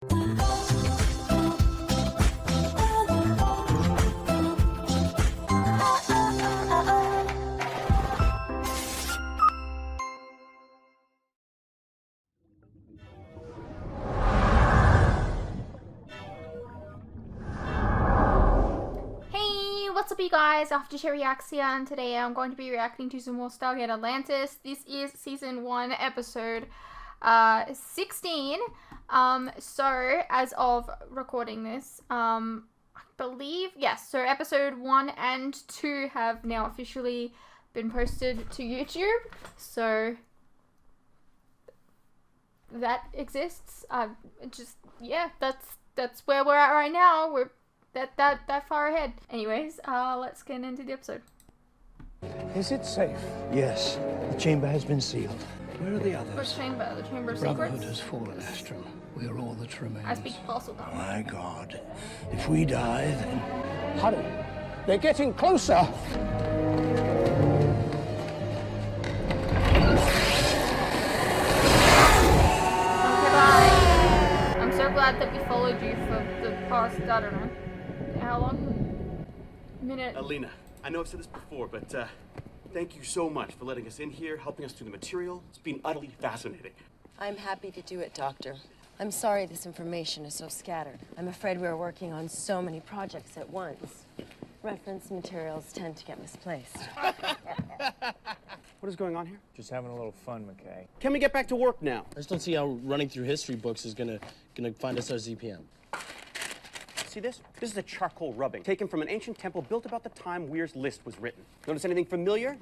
What's up, you guys? Aftershare Reacts here, and today I'm going to be reacting to some more Stargate Atlantis. This is season 1, episode 16. So as of recording this, I believe, yes, so episode 1 and 2 have now officially been posted to YouTube. So that exists. Yeah, that's where we're at right now. We're that far ahead. Anyways, let's get into the episode. Is it safe? Yes. The chamber has been sealed. Where are the others? Which chamber? The Chamber of Brotherhood Secrets? has fallen, Astral. We are all that remains. I speak fossil Oh my God. If we die, then... Hurry. They're getting closer. Okay, bye. I'm so glad that we followed you for the past, I don't know, how long? Minute. Alina, I know I've said this before, but thank you so much for letting us in here, helping us through the material. It's been utterly fascinating. I'm happy to do it, Doctor. I'm sorry this information is so scattered. I'm afraid we're working on so many projects at once. Reference materials tend to get misplaced. What is going on here? Just having a little fun, McKay. Can we get back to work now? I just don't see how running through history books is gonna find us our ZPM. See this? This is a charcoal rubbing, taken from an ancient temple built about the time Weir's List was written. Notice anything familiar?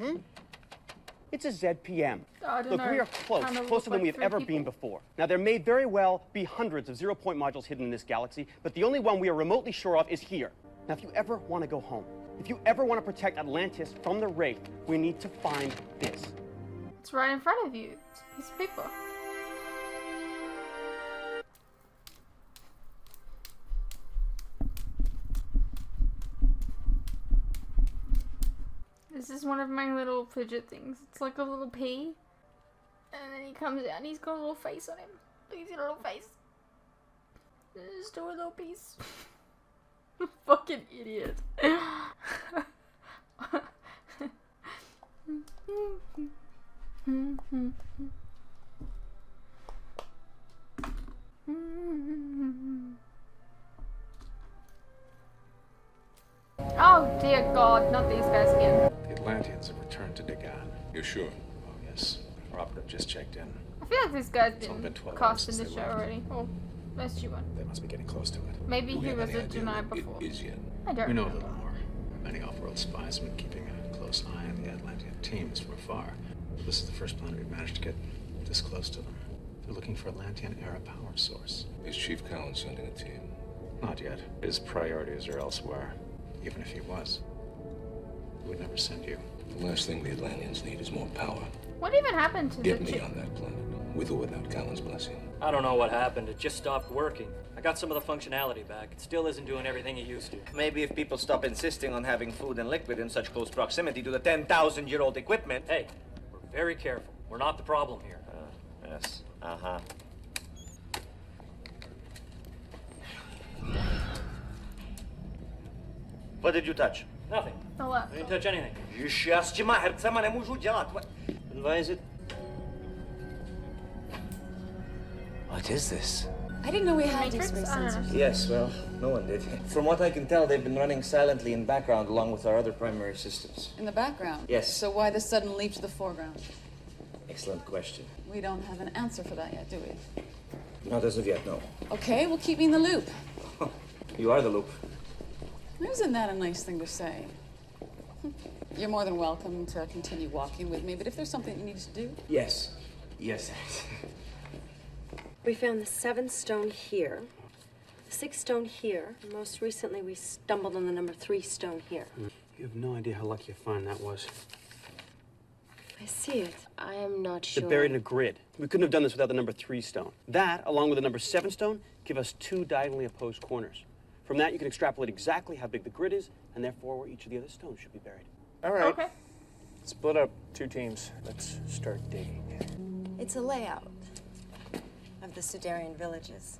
It's a ZPM. I don't Look, know. we are close, Kind of closer look than like we've ever three been people. before. Now, there may very well be hundreds of zero-point modules hidden in this galaxy, but the only one we are remotely sure of is here. Now, if you ever want to go home, if you ever want to protect Atlantis from the Wraith, we need to find this. It's right in front of you. It's a piece of paper. This is one of my little fidget things. It's like a little pea. And then he comes out and he's got a little face on him. Look, he's got a little face. Just do a little piece. Fucking idiot. Oh dear God, not these guys again. The Atlanteans have returned to Dagan. You're sure? Oh, yes. Our operative just checked in. I feel like this guy's only been been 12 cast in hours this since show they left. already. Or most you one. They must be getting close to it. Maybe Do we he have was any a idea Janai what it before. is yet? I don't We know a remember. little more. Many off-world spies have been keeping a close eye on the Atlantean teams from afar. This is the first planet we've managed to get this close to them. They're looking for Atlantean-era power source. Is Chief Collins sending a team? Not yet. His priorities are elsewhere. Even if he was, he would never send you. The last thing the Atlanteans need is more power. What even happened to Get the me chick? on that planet, with or without Collins' blessing. I don't know what happened. It just stopped working. I got some of the functionality back. It still isn't doing everything it used to. Maybe if people stop insisting on having food and liquid in such close proximity to the 10,000-year-old equipment. Hey, we're very careful. We're not the problem here. Yes. Uh-huh. What did you touch? Nothing. The I left. didn't touch anything. Why is it? What is this? I didn't know we had Matrix? X-ray I don't know. sensors. Yes, well, no one did. From what I can tell, they've been running silently in background along with our other primary systems. In the background? Yes. So why the sudden leap to the foreground? Excellent question. We don't have an answer for that yet, do we? Not as of yet, no. Okay, well, keep me in the loop. You are the loop. Isn't that a nice thing to say? You're more than welcome to continue walking with me, but if there's something you need to do... Yes. Yes. We found the 7th stone here, the 6th stone here, and most recently we stumbled on the number 3 stone here. You have no idea how lucky a find that was. I see it. I am not sure. They're buried in a grid. We couldn't have done this without the number 3 stone. That, along with the number 7 stone, give us 2 diagonally opposed corners. From that, you can extrapolate exactly how big the grid is, and therefore where each of the other stones should be buried. All right. Okay. Split up 2 teams. Let's start digging. It's a layout of the Sudarian villages.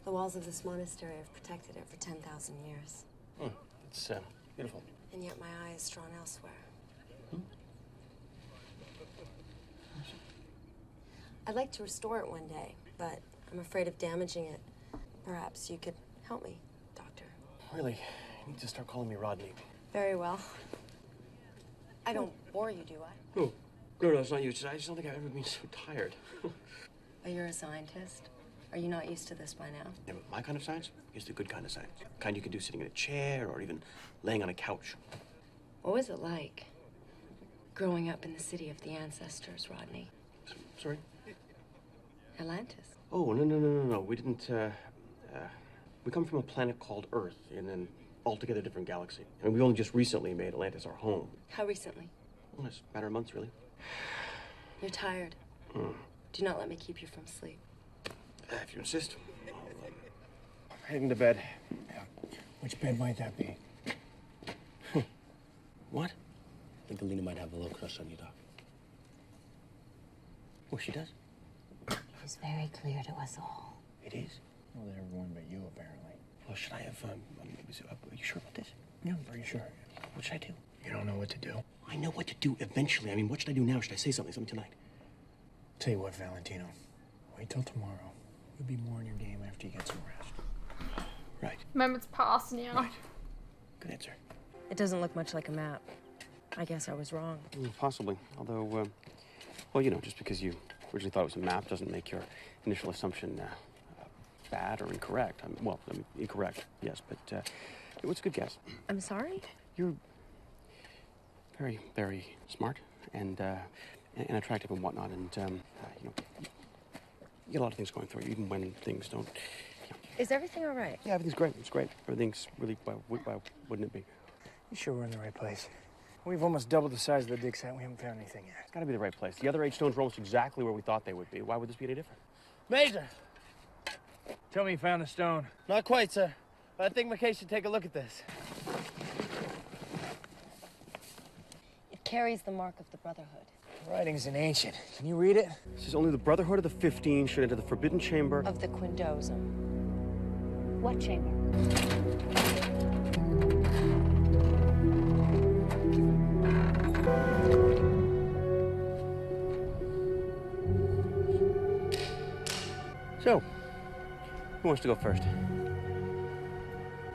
The walls of this monastery have protected it for 10,000 years. It's beautiful. And yet my eye is drawn elsewhere. I'd like to restore it one day, but I'm afraid of damaging it. Perhaps you could help me, Doctor. Really? You need to start calling me Rodney. Very well. I don't bore you, do I? No, it's not you. I just don't think I've ever been so tired. Are you a scientist? Are you not used to this by now? Yeah, but my kind of science is the good kind of science. Kind you can do sitting in a chair or even laying on a couch. What was it like growing up in the city of the ancestors, Rodney? Sorry? Atlantis. Oh, no. We didn't, we come from a planet called Earth in an altogether different galaxy. And we only just recently made Atlantis our home. How recently? Well, it's a matter of months, really. You're tired. Do not let me keep you from sleep. If you insist. Heading to bed. Yeah. Which bed might that be? What? I think Alina might have a little crush on you, Doc. Oh, she does? It was very clear to us all. It is? Well, to everyone but you, apparently. Well, should I have, are you sure about this? Yeah, I'm pretty sure. What should I do? You don't know what to do? I know what to do eventually. I mean, what should I do now? Should I say something tonight? Tell you what, Valentino. Wait till tomorrow. You'll be more in your game after you get some rest. Right. Moment's passed now. Right. Good answer. It doesn't look much like a map. I guess I was wrong. Possibly. Although, well, you know, just because you originally thought it was a map doesn't make your initial assumption bad or incorrect. Incorrect, yes, but it was a good guess. I'm sorry? You're very, very smart and attractive and whatnot, and, you know, you get a lot of things going for you, even when things don't, you know. Is everything all right? Yeah, everything's great. It's great. Everything's really, why wouldn't it be? You sure we're in the right place? We've almost doubled the size of the dig site. We haven't found anything yet. It's got to be the right place. The other 8 stones were almost exactly where we thought they would be. Why would this be any different? Major! Tell me you found a stone. Not quite, sir. But I think McKay should take a look at this. It carries the mark of the Brotherhood. The writing's in ancient. Can you read it? It says only the Brotherhood of the 15 should enter the Forbidden Chamber of the Quindosum. What chamber? So, who wants to go first?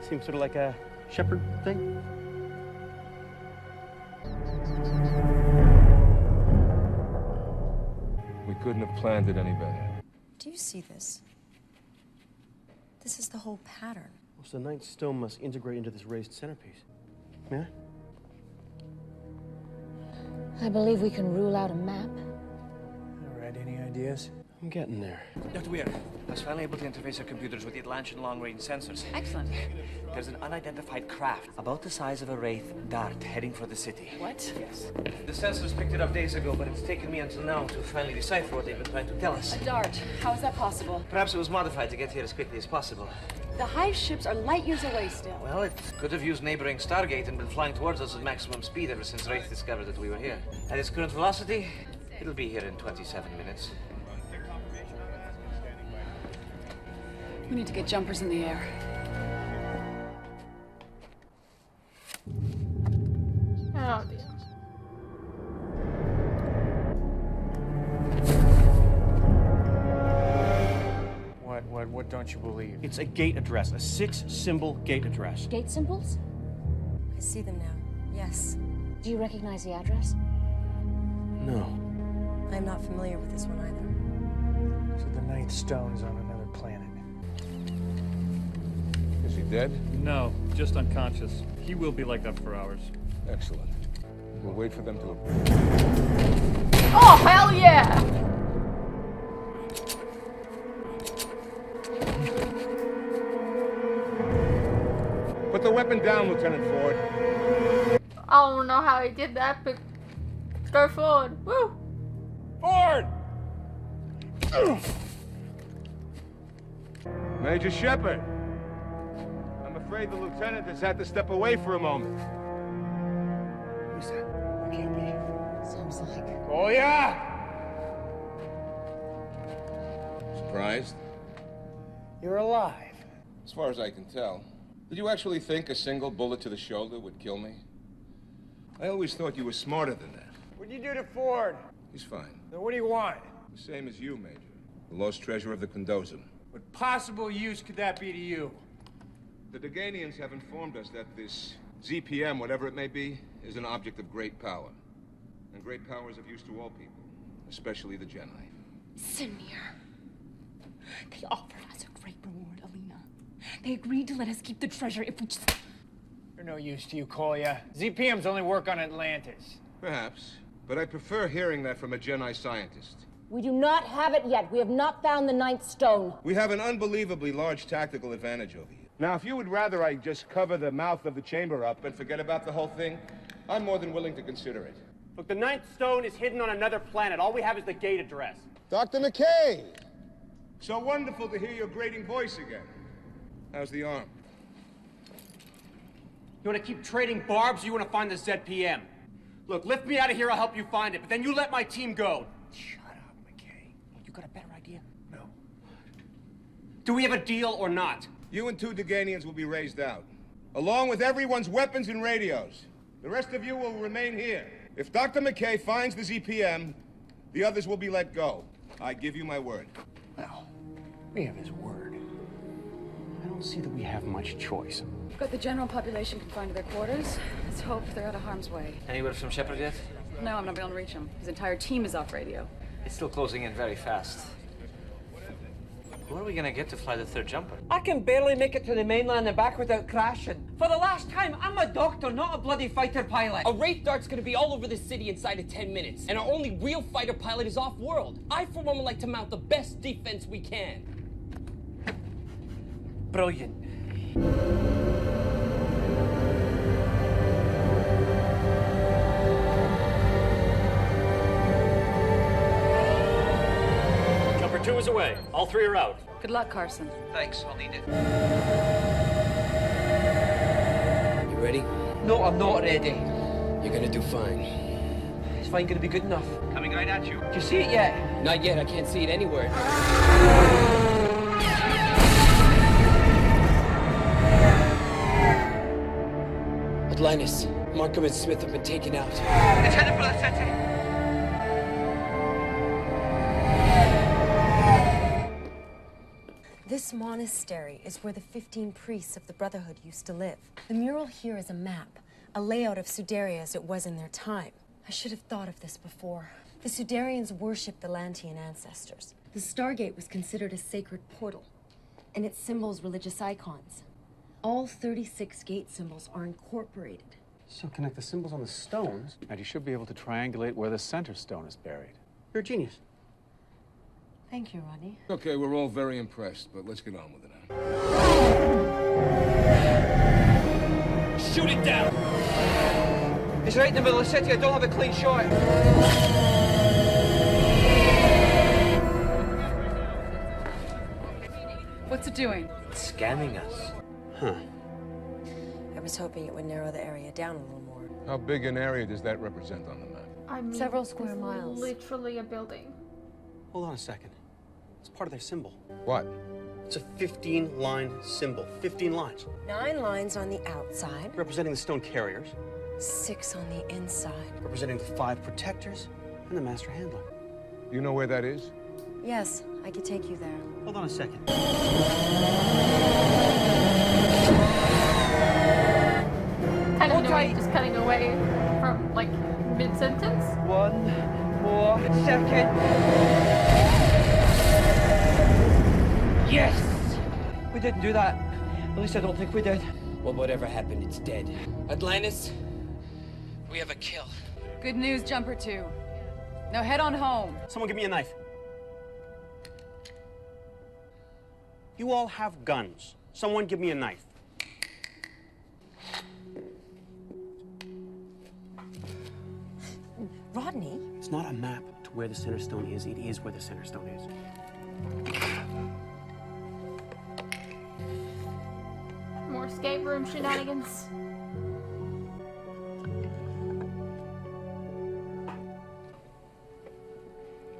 Seems sort of like a Sheppard thing. We couldn't have planned it any better. Do you see this? This is the whole pattern. Well, so the 9th stone must integrate into this raised centerpiece. May I? I believe we can rule out a map. All right, any ideas? I'm getting there. Dr. Weir, I was finally able to interface our computers with the Atlantean long-range sensors. Excellent. There's an unidentified craft about the size of a Wraith dart heading for the city. What? Yes. The sensors picked it up days ago, but it's taken me until now to finally decipher what they've been trying to tell us. A dart. How is that possible? Perhaps it was modified to get here as quickly as possible. The Hive ships are light years away still. Well, it could have used neighboring Stargate and been flying towards us at maximum speed ever since Wraith discovered that we were here. At its current velocity, it'll be here in 27 minutes. We need to get jumpers in the air. Oh dear. What don't you believe? It's a gate address, a 6-symbol gate address. Gate symbols? I see them now. Yes. Do you recognize the address? No. I'm not familiar with this one either. So the 9th stone's on another planet. Is he dead? No, just unconscious. He will be like that for hours. Excellent. We'll wait for them to... Oh, hell yeah! Put the weapon down, Lieutenant Ford. I don't know how he did that, but go forward. Woo! Ford! Major Sheppard. I'm afraid the lieutenant has had to step away for a moment. Who's that? It can't be. Sounds like... Oh, yeah! Surprised? You're alive. As far as I can tell. Did you actually think a single bullet to the shoulder would kill me? I always thought you were smarter than that. What'd you do to Ford? He's fine. Then what do you want? The same as you, Major. The lost treasure of the Condozum. What possible use could that be to you? The Deganians have informed us that this ZPM, whatever it may be, is an object of great power. And great power is of use to all people, especially the Jedi. Samir. They offered us a great reward, Alina. They agreed to let us keep the treasure if we just... They're no use to you, Kolya. ZPMs only work on Atlantis. Perhaps, but I prefer hearing that from a Jedi scientist. We do not have it yet. We have not found the ninth stone. We have an unbelievably large tactical advantage over you. Now, if you would rather I just cover the mouth of the chamber up And forget about the whole thing, I'm more than willing to consider it. Look, the ninth stone is hidden on another planet. All we have is the gate address. Dr. McKay! So wonderful to hear your grating voice again. How's the arm? You want to keep trading barbs, or you want to find the ZPM? Look, lift me out of here, I'll help you find it, but then you let my team go. Shut up, McKay. You got a better idea? No. Do we have a deal or not? You and 2 Deganians will be raised out, along with everyone's weapons and radios. The rest of you will remain here. If Dr. McKay finds the ZPM, the others will be let go. I give you my word. Well, we have his word. I don't see that we have much choice. We've got the general population confined to their quarters. Let's hope they're out of harm's way. Any word from Sheppard yet? No, I'm not able to reach him. His entire team is off radio. It's still closing in very fast. Where are we gonna get to fly the 3rd jumper? I can barely make it to the mainland and back without crashing. For the last time, I'm a doctor, not a bloody fighter pilot. A Wraith dart's gonna be all over the city inside of 10 minutes, and our only real fighter pilot is off-world. I, for one, would like to mount the best defense we can. Brilliant. Jumper 2 is away. All 3 are out. Good luck, Carson. Thanks, I'll need it. You ready? No, I'm not ready. You're gonna do fine. Is fine gonna be good enough? Coming right at you. Do you see it yet? Not yet, I can't see it anywhere. Atlantis, Markham and Smith have been taken out. It's headed for the city. This monastery is where the 15 priests of the Brotherhood used to live. The mural here is a map, a layout of Sudaria as it was in their time. I should have thought of this before. The Sudarians worshipped the Lantian ancestors. The Stargate was considered a sacred portal, and its symbols religious icons. All 36 gate symbols are incorporated. So connect the symbols on the stones. And you should be able to triangulate where the center stone is buried. You're a genius. Thank you, Rodney. Okay, we're all very impressed, but let's get on with it now. Shoot it down! It's right in the middle of the city. I don't have a clean shot. What's it doing? It's scanning us. Huh. I was hoping it would narrow the area down a little more. How big an area does that represent on the map? I mean, Several square it's miles. Literally a building. Hold on a second. It's part of their symbol. What? It's a 15-line symbol. 15 lines. 9 lines on the outside, Representing the stone carriers, 6 on the inside. representing the 5 protectors, and the master handler. You know where that is? Yes, I could take you there. Hold on a second. Kind of annoying, just cutting away from, like, mid-sentence. 1 more second. Yes! We didn't do that. At least I don't think we did. Well, whatever happened, it's dead. Atlantis, we have a kill. Good news, Jumper 2. Now head on home. Someone give me a knife. You all have guns. Someone give me a knife. Rodney? It's not a map to where the center stone is. It is where the center stone is. More escape room shenanigans.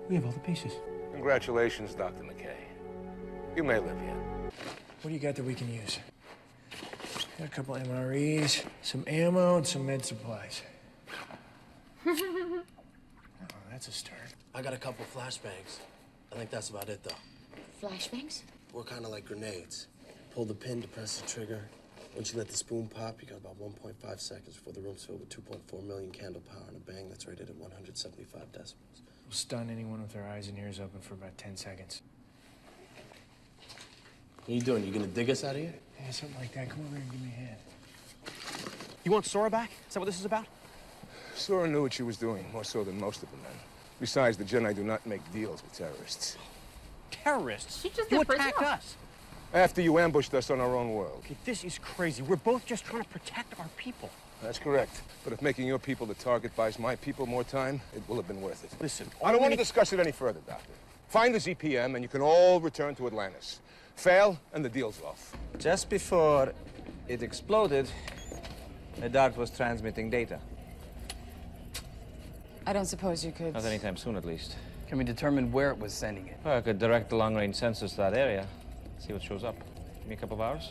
We have all the pieces. Congratulations, Dr. McKay. You may live yet. What do you got that we can use? Got a couple MREs, some ammo, and some med supplies. Oh, that's a start. I got a couple flashbangs. I think that's about it, though. Flashbangs? We're kind of like grenades. Pull the pin to press the trigger. Once you let the spoon pop, you got about 1.5 seconds before the room's filled with 2.4 million candle power and a bang that's rated at 175 decibels. We'll stun anyone with their eyes and ears open for about 10 seconds. What are you doing? You gonna dig us out of here? Yeah, something like that. Come over here and give me a hand. You want Sora back? Is that what this is about? Sora knew what she was doing, more so than most of the men. Besides, the Jedi do not make deals with terrorists. Terrorists? She just You did prison attacked work. us. After you ambushed us on our own world. Okay, this is crazy. We're both just trying to protect our people. That's correct. But if making your people the target buys my people more time, it will have been worth it. Listen, I don't want to discuss it any further, Doctor. Find the ZPM and you can all return to Atlantis. Fail, and the deal's off. Just before it exploded, the dart was transmitting data. I don't suppose you could... Not anytime soon, at least. Can we determine where it was sending it? Well, I could direct the long-range sensors to that area, see what shows up. Give me a couple of hours.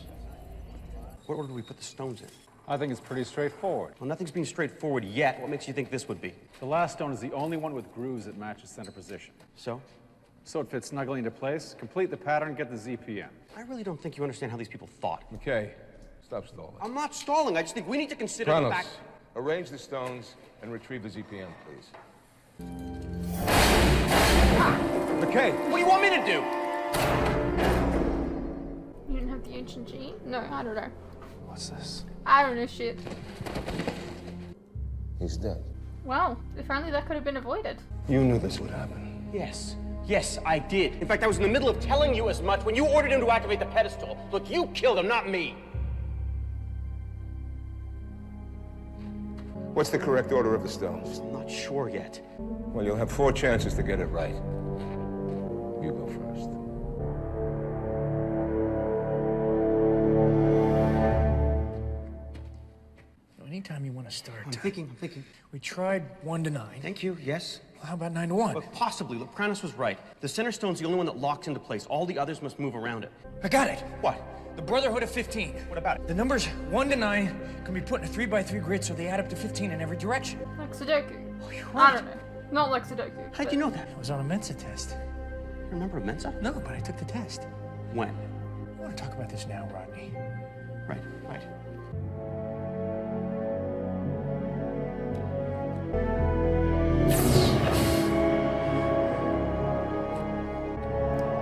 What order do we put the stones in? I think it's pretty straightforward. Well, nothing's been straightforward yet. What makes you think this would be? The last stone is the only one with grooves that matches center position. So? So it fits snugly into place, complete the pattern, get the ZPM. I really don't think you understand how these people thought. McKay, stop stalling. I'm not stalling. I just think we need to consider the Kronos, fact... arrange the stones and retrieve the ZPM, please. McKay! What do you want me to do? You didn't have the ancient G? No, I don't know. What's this? I don't know shit. He's dead. Well, if only that could have been avoided. You knew this would happen. Yes. Yes, I did. In fact, I was in the middle of telling you as much when you ordered him to activate the pedestal. Look, you killed him, not me. What's the correct order of the stones? I'm not sure yet. Well, you'll have 4 chances to get it right. You go first. Anytime you want to start. I'm thinking. We tried 1 to 9. Thank you, yes. Well, how about 9 to 1? But possibly. Look, Kronos was right. The center stone's the only one that locks into place. All the others must move around it. I got it. What? The Brotherhood of 15. What about it? The numbers 1 to 9 can be put in a 3x3 grid so they add up to 15 in every direction. Like Sudoku. Oh, you're I right. don't know. Not like Sudoku. How'd you know that? I was on a Mensa test. You remember a Mensa? No, but I took the test. When? I want to talk about this now, Rodney. Right.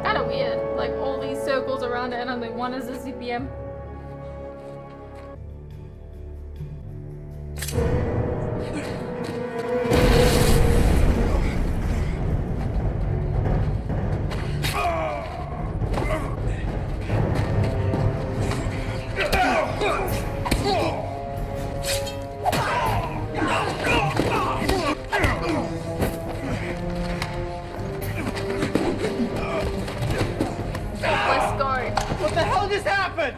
Kind of weird. Like all these circles around it and only one is a CPM. Let's go. What the hell just happened?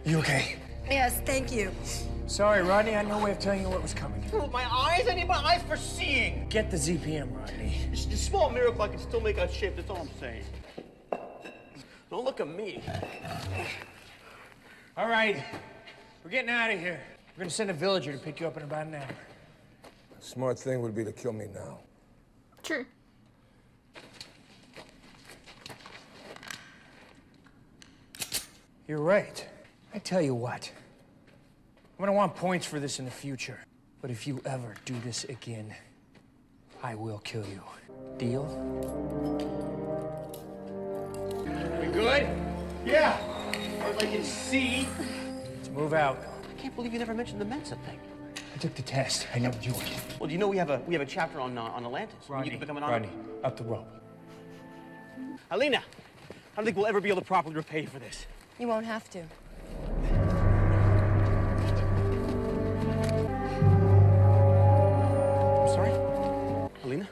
You okay? Yes, thank you. Sorry, Rodney. I had no way of telling you what was coming. My eyes? I need my eyes for seeing. Get the ZPM, Rodney. It's a small miracle I can still make out shape. That's all I'm saying. Don't look at me. All right. We're getting out of here. We're gonna send a villager to pick you up in about an hour. The smart thing would be to kill me now. True. You're right. I tell you what. I'm gonna want points for this in the future. But if you ever do this again, I will kill you. Deal? We good? Yeah. Or like in C. Let's move out. I can't believe you never mentioned the Mensa thing. I took the test. I never joined. Well, do you know we have a chapter on Atlantis? Rodney, You can become an honor. Rodney, up the rope. Alina, I don't think we'll ever be able to properly repay you for this. You won't have to. I'm sorry? Alina?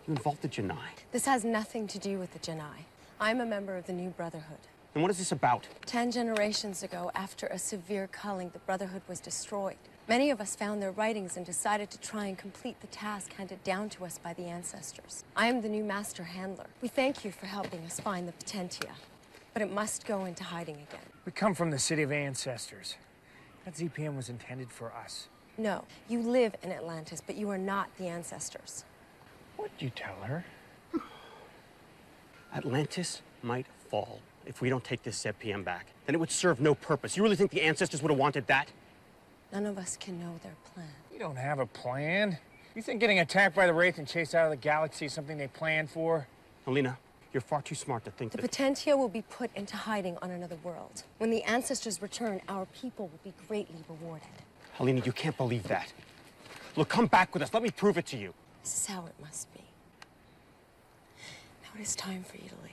You involved the Janai? This has nothing to do with the Janai. I'm a member of the new Brotherhood. And what is this about? 10 generations ago, after a severe culling, the Brotherhood was destroyed. Many of us found their writings and decided to try and complete the task handed down to us by the ancestors. I am the new Master Handler. We thank you for helping us find the Potentia. but it must go into hiding again. We come from the city of ancestors. That ZPM was intended for us. No, you live in Atlantis, but you are not the ancestors. What'd you tell her? Atlantis might fall if we don't take this ZPM back. Then it would serve no purpose. You really think the ancestors would have wanted that? None of us can know their plan. You don't have a plan. You think getting attacked by the Wraith and chased out of the galaxy is something they planned for? Alina, you're far too smart to think The that... Potentia will be put into hiding on another world. When the ancestors return, our people will be greatly rewarded. Alina, you can't believe that. Look, come back with us. Let me prove it to you. This is how it must be. Now it is time for you to leave.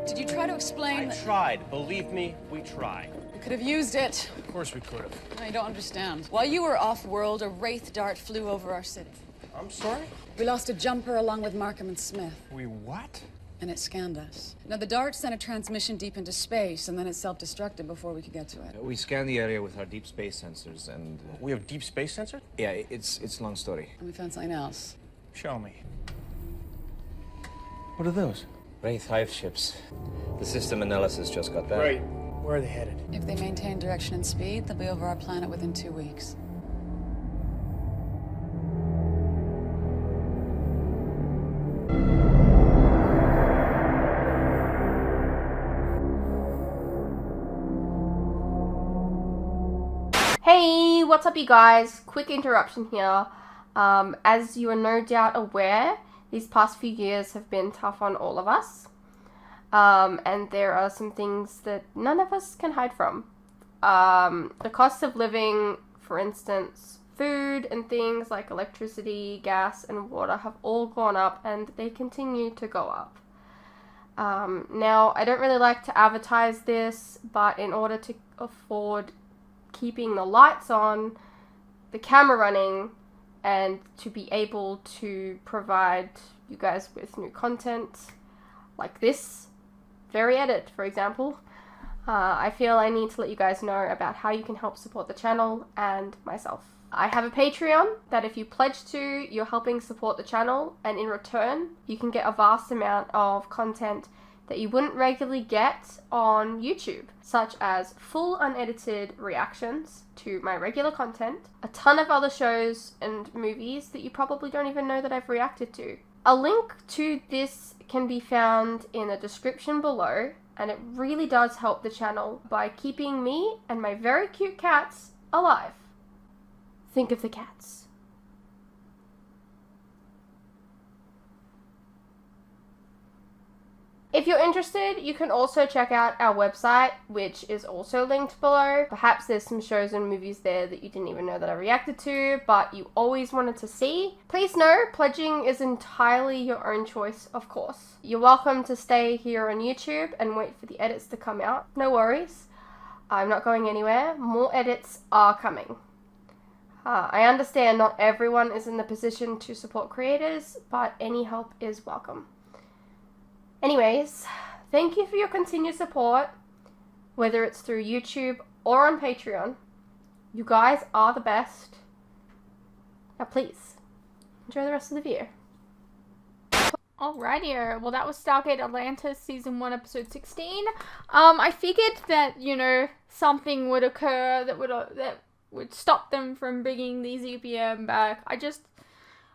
Did you try to explain? I tried. Believe me, we tried. We could have used it. Of course we could have. I don't understand. While you were off-world, a Wraith dart flew over our city. I'm sorry? We lost a jumper along with Markham and Smith. We what? And it scanned us. Now, the dart sent a transmission deep into space, and then it self-destructed before we could get to it. We scanned the area with our deep space sensors, and... We have deep space sensors? Yeah, it's a long story. And we found something else. Show me. What are those? Wraith hive ships. The system analysis just got back. Right. Where are they headed? If they maintain direction and speed, they'll be over our planet within 2 weeks. Hey, what's up you guys? Quick interruption here. As you are no doubt aware, these past few years have been tough on all of us. And there are some things that none of us can hide from. The cost of living, for instance, food and things like electricity, gas, and water have all gone up, and they continue to go up. Now, I don't really like to advertise this, but in order to afford keeping the lights on, the camera running, and to be able to provide you guys with new content like this very edit, for example, I feel I need to let you guys know about how you can help support the channel and myself. I have a Patreon that if you pledge to, you're helping support the channel, and in return you can get a vast amount of content that you wouldn't regularly get on YouTube, such as full unedited reactions to my regular content, a ton of other shows and movies that you probably don't even know that I've reacted to. A link to this can be found in the description below, and it really does help the channel by keeping me and my very cute cats alive. Think of the cats. If you're interested, you can also check out our website, which is also linked below. Perhaps there's some shows and movies there that you didn't even know that I reacted to, but you always wanted to see. Please know, pledging is entirely your own choice, of course. You're welcome to stay here on YouTube and wait for the edits to come out. No worries. I'm not going anywhere. More edits are coming. I understand not everyone is in the position to support creators, but any help is welcome. Anyways, thank you for your continued support, whether it's through YouTube or on Patreon. You guys are the best. Now please, enjoy the rest of the video. Alrighty, well that was Stargate Atlantis Season 1 Episode 16. I figured that, you know, something would occur that would stop them from bringing the ZPM back.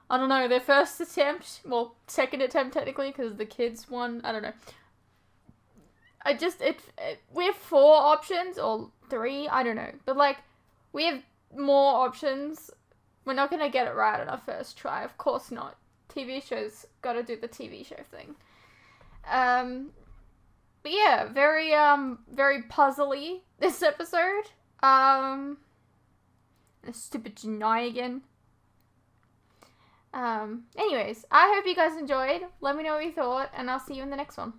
I don't know, their first attempt, well, second attempt technically, because the kids won, I don't know. We have 4 options, or 3, I don't know. But, like, we have more options. We're not going to get it right on our first try, of course not. TV shows gotta do the TV show thing. But yeah, very puzzly, this episode. A stupid Janai again. Anyways, I hope you guys enjoyed. Let me know what you thought, and I'll see you in the next one.